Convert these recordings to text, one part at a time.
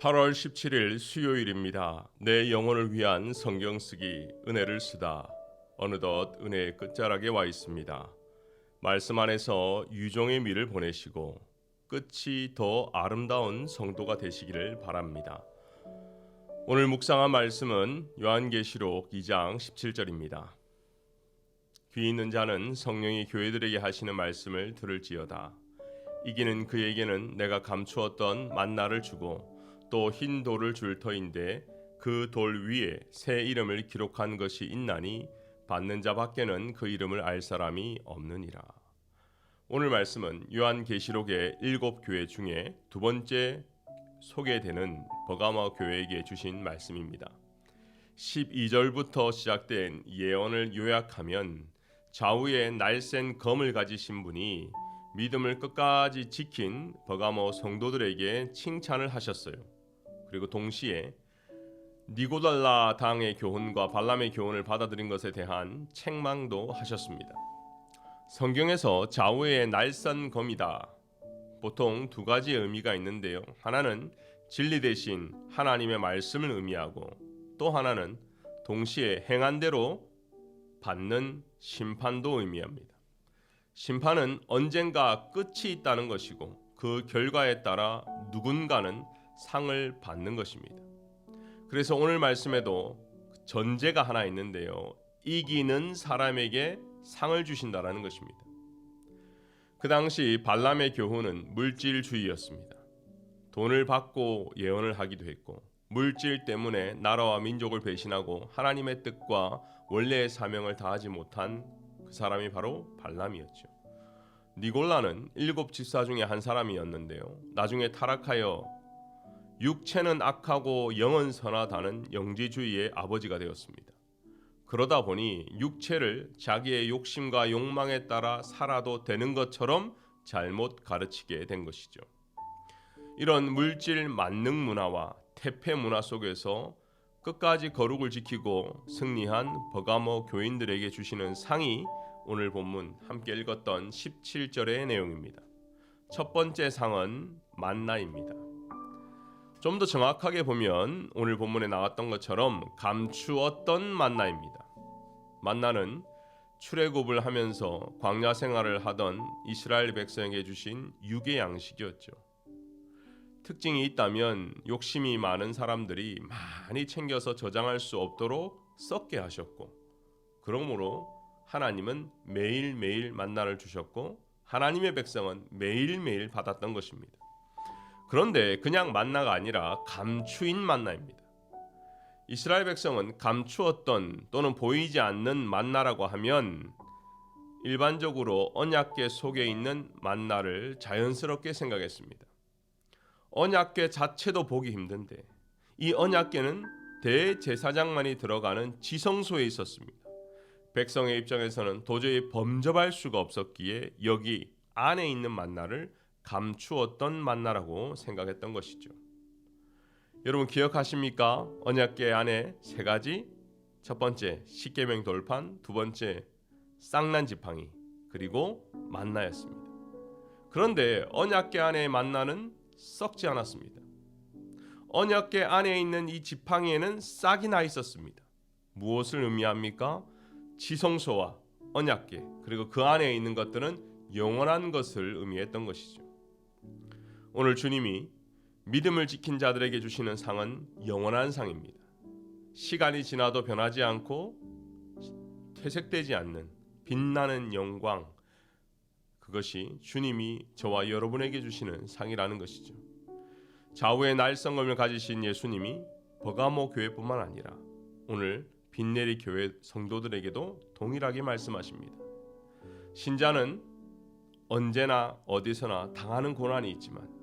8월 17일 수요일입니다. 내 영혼을 위한 성경 쓰기 은혜를 쓰다. 어느덧 은혜의 끝자락에 와 있습니다. 말씀 안에서 유종의 미를 보내시고 끝이 더 아름다운 성도가 되시기를 바랍니다. 오늘 묵상한 말씀은 요한계시록 2장 17절입니다. 귀 있는 자는 성령이 교회들에게 하시는 말씀을 들을지어다. 이기는 그에게는 내가 감추었던 만나를 주고 또 흰 돌을 줄 터인데 그 돌 위에 새 이름을 기록한 것이 있나니 받는 자 밖에는 그 이름을 알 사람이 없느니라. 오늘 말씀은 요한계시록의 7교회 중에 두 번째 소개되는 버가모 교회에게 주신 말씀입니다. 12절부터 시작된 예언을 요약하면 좌우에 날쌘 검을 가지신 분이 믿음을 끝까지 지킨 버가모 성도들에게 칭찬을 하셨어요. 그리고 동시에 니고달라 당의 교훈과 발람의 교훈을 받아들인 것에 대한 책망도 하셨습니다. 성경에서 좌우에 날쌘 검이다. 보통 두 가지의 의미가 있는데요. 하나는 진리 대신 하나님의 말씀을 의미하고 또 하나는 동시에 행한 대로 받는 심판도 의미합니다. 심판은 언젠가 끝이 있다는 것이고 그 결과에 따라 누군가는 상을 받는 것입니다. 그래서 오늘 말씀에도 전제가 하나 있는데요. 이기는 사람에게 상을 주신다라는 것입니다. 그 당시 발람의 교훈은 물질주의였습니다. 돈을 받고 예언을 하기도 했고 물질 때문에 나라와 민족을 배신하고 하나님의 뜻과 원래의 사명을 다하지 못한 그 사람이 바로 발람이었죠. 니골라는 7 집사 중에 한 사람이었는데요. 나중에 타락하여 육체는 악하고 영은 선하다는 영지주의의 아버지가 되었습니다. 그러다 보니 육체를 자기의 욕심과 욕망에 따라 살아도 되는 것처럼 잘못 가르치게 된 것이죠. 이런 물질 만능 문화와 태폐 문화 속에서 끝까지 거룩을 지키고 승리한 버가모 교인들에게 주시는 상이 오늘 본문 함께 읽었던 17절의 내용입니다. 첫 번째 상은 만나입니다. 좀 더 정확하게 보면 오늘 본문에 나왔던 것처럼 감추었던 만나입니다. 만나는 출애굽을 하면서 광야 생활을 하던 이스라엘 백성에게 주신 육의 양식이었죠. 특징이 있다면 욕심이 많은 사람들이 많이 챙겨서 저장할 수 없도록 썩게 하셨고, 그러므로 하나님은 매일매일 만나를 주셨고 하나님의 백성은 매일매일 받았던 것입니다. 그런데 그냥 만나가 아니라 감추인 만나입니다. 이스라엘 백성은 감추었던 또는 보이지 않는 만나라고 하면 일반적으로 언약궤 속에 있는 만나를 자연스럽게 생각했습니다. 언약궤 자체도 보기 힘든데 이 언약궤는 대제사장만이 들어가는 지성소에 있었습니다. 백성의 입장에서는 도저히 범접할 수가 없었기에 여기 안에 있는 만나를 감추었던 만나라고 생각했던 것이죠. 여러분 기억하십니까? 언약궤 안에 세 가지, 첫 번째 십계명 돌판, 두 번째 쌍난 지팡이, 그리고 만나였습니다. 그런데 언약궤 안의 만나는 썩지 않았습니다. 언약궤 안에 있는 이 지팡이에는 싹이 나 있었습니다. 무엇을 의미합니까? 지성소와 언약궤, 그리고 그 안에 있는 것들은 영원한 것을 의미했던 것이죠. 오늘 주님이 믿음을 지킨 자들에게 주시는 상은 영원한 상입니다. 시간이 지나도 변하지 않고 퇴색되지 않는 빛나는 영광, 그것이 주님이 저와 여러분에게 주시는 상이라는 것이죠. 좌우의 날성검을 가지신 예수님이 버가모 교회뿐만 아니라 오늘 빈내리 교회 성도들에게도 동일하게 말씀하십니다. 신자는 언제나 어디서나 당하는 고난이 있지만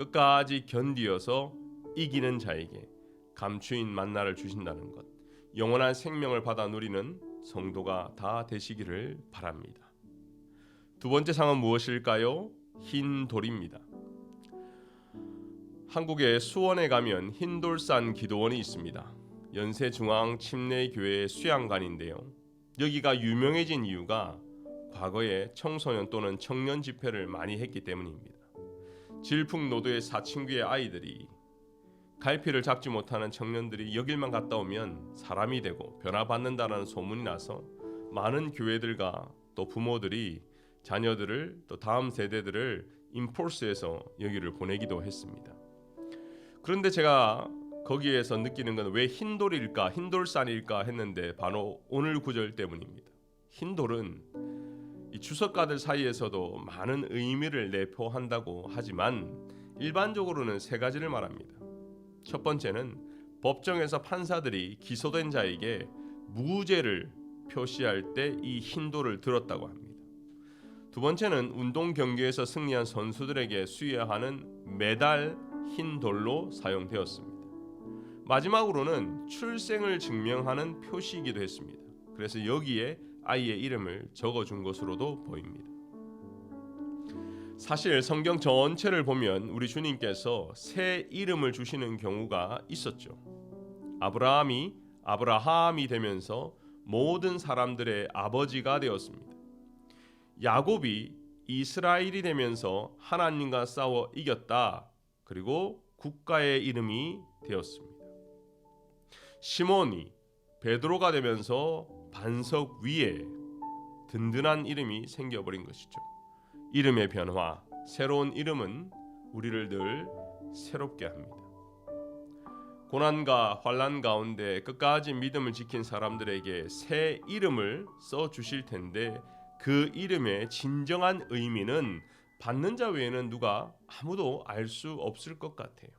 끝까지 견디어서 이기는 자에게 감추인 만나를 주신다는 것, 영원한 생명을 받아 누리는 성도가 다 되시기를 바랍니다. 두 번째 상은 무엇일까요? 흰 돌입니다. 한국의 수원에 가면 흰돌산 기도원이 있습니다. 연세중앙 침례교회 수양관인데요. 여기가 유명해진 이유가 과거에 청소년 또는 청년 집회를 많이 했기 때문입니다. 질풍노도의 사춘기의 아이들이 갈피를 잡지 못하는 청년들이 여길만 갔다 오면 사람이 되고 변화받는다는 소문이 나서 많은 교회들과 또 부모들이 자녀들을 또 다음 세대들을 인폴스에서 여기를 보내기도 했습니다. 그런데 제가 거기에서 느끼는 건 왜 흰돌일까, 흰돌산일까 했는데 바로 오늘 구절 때문입니다. 흰돌은 이 주석가들 사이에서도 많은 의미를 내포한다고 하지만 일반적으로는 세 가지를 말합니다. 첫 번째는 법정에서 판사들이 기소된 자에게 무죄를 표시할 때 이 흰돌을 들었다고 합니다. 두 번째는 운동 경기에서 승리한 선수들에게 수여하는 메달 흰돌로 사용되었습니다. 마지막으로는 출생을 증명하는 표시이기도 했습니다. 그래서 여기에 아이의 이름을 적어준 것으로도 보입니다. 사실 성경 전체를 보면 우리 주님께서 새 이름을 주시는 경우가 있었죠. 아브라함이 아브라함이 되면서 모든 사람들의 아버지가 되었습니다. 야곱이 이스라엘이 되면서 하나님과 싸워 이겼다. 그리고 국가의 이름이 되었습니다. 시몬이 베드로가 되면서 반석 위에 든든한 이름이 생겨버린 것이죠. 이름의 변화, 새로운 이름은 우리를 늘 새롭게 합니다. 고난과 환난 가운데 끝까지 믿음을 지킨 사람들에게 새 이름을 써주실 텐데 그 이름의 진정한 의미는 받는 자 외에는 누가 아무도 알 수 없을 것 같아요.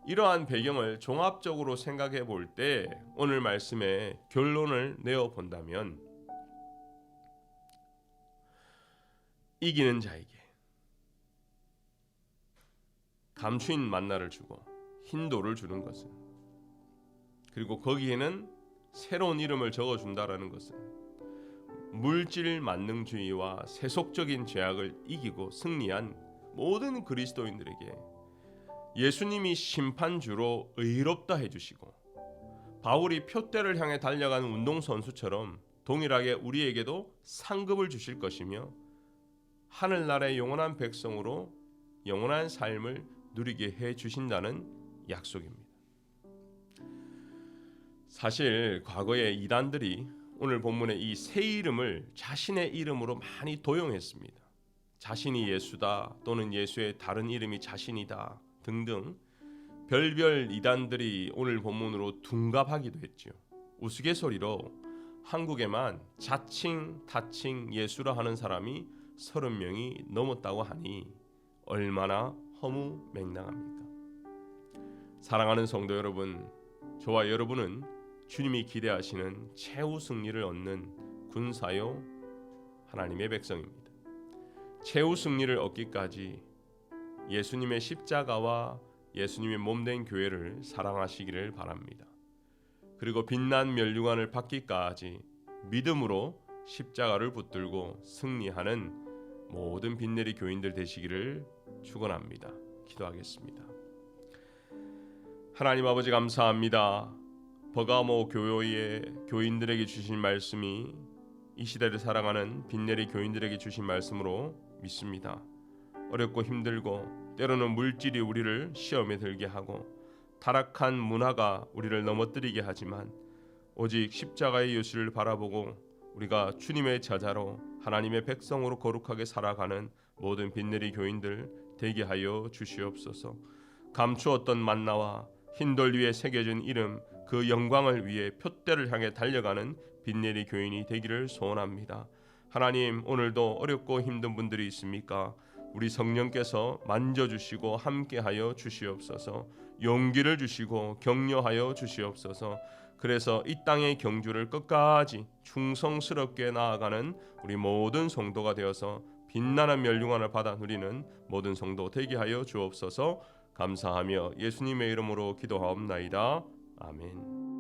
이러한 배경을 종합적으로 생각해 볼 때 오늘 말씀의 결론을 내어 본다면 이기는 자에게 감추인 만나를 주고 흰돌을 주는 것은, 그리고 거기에는 새로운 이름을 적어준다라는 것은 물질 만능주의와 세속적인 죄악을 이기고 승리한 모든 그리스도인들에게 예수님이 심판주로 의롭다 해주시고 바울이 표대를 향해 달려가는 운동선수처럼 동일하게 우리에게도 상급을 주실 것이며 하늘나라의 영원한 백성으로 영원한 삶을 누리게 해주신다는 약속입니다. 사실 과거에 이단들이 오늘 본문의 이 새 이름을 자신의 이름으로 많이 도용했습니다. 자신이 예수다 또는 예수의 다른 이름이 자신이다 등등 별별 이단들이 오늘 본문으로 둔갑하기도 했죠. 우스갯소리로 한국에만 자칭 타칭 예수라 하는 사람이 30명이 넘었다고 하니 얼마나 허무맹랑합니까? 사랑하는 성도 여러분, 저와 여러분은 주님이 기대하시는 최후 승리를 얻는 군사요 하나님의 백성입니다. 최후 승리를 얻기까지 예수님의 십자가와 예수님의 몸된 교회를 사랑하시기를 바랍니다. 그리고 빛난 멸류관을 받기까지 믿음으로 십자가를 붙들고 승리하는 모든 빛내리 교인들 되시기를 축원합니다. 기도하겠습니다. 하나님 아버지 감사합니다. 버가모 교회의 교인들에게 주신 말씀이 이 시대를 살아가는 빛내리 교인들에게 주신 말씀으로 믿습니다. 어렵고 힘들고 때로는 물질이 우리를 시험에 들게 하고 타락한 문화가 우리를 넘어뜨리게 하지만 오직 십자가의 예수를 바라보고 우리가 주님의 제자로 하나님의 백성으로 거룩하게 살아가는 모든 빛내리 교인들 되게 하여 주시옵소서. 감추었던 만나와 흰돌 위에 새겨진 이름, 그 영광을 위해 표대를 향해 달려가는 빛내리 교인이 되기를 소원합니다. 하나님, 오늘도 어렵고 힘든 분들이 있습니까? 우리 성령께서 만져주시고 함께하여 주시옵소서. 용기를 주시고 격려하여 주시옵소서. 그래서 이 땅의 경주를 끝까지 충성스럽게 나아가는 우리 모든 성도가 되어서 빛나는 멸류관을 받아 누리는 모든 성도 되게 하여 주옵소서. 감사하며 예수님의 이름으로 기도하옵나이다. 아멘.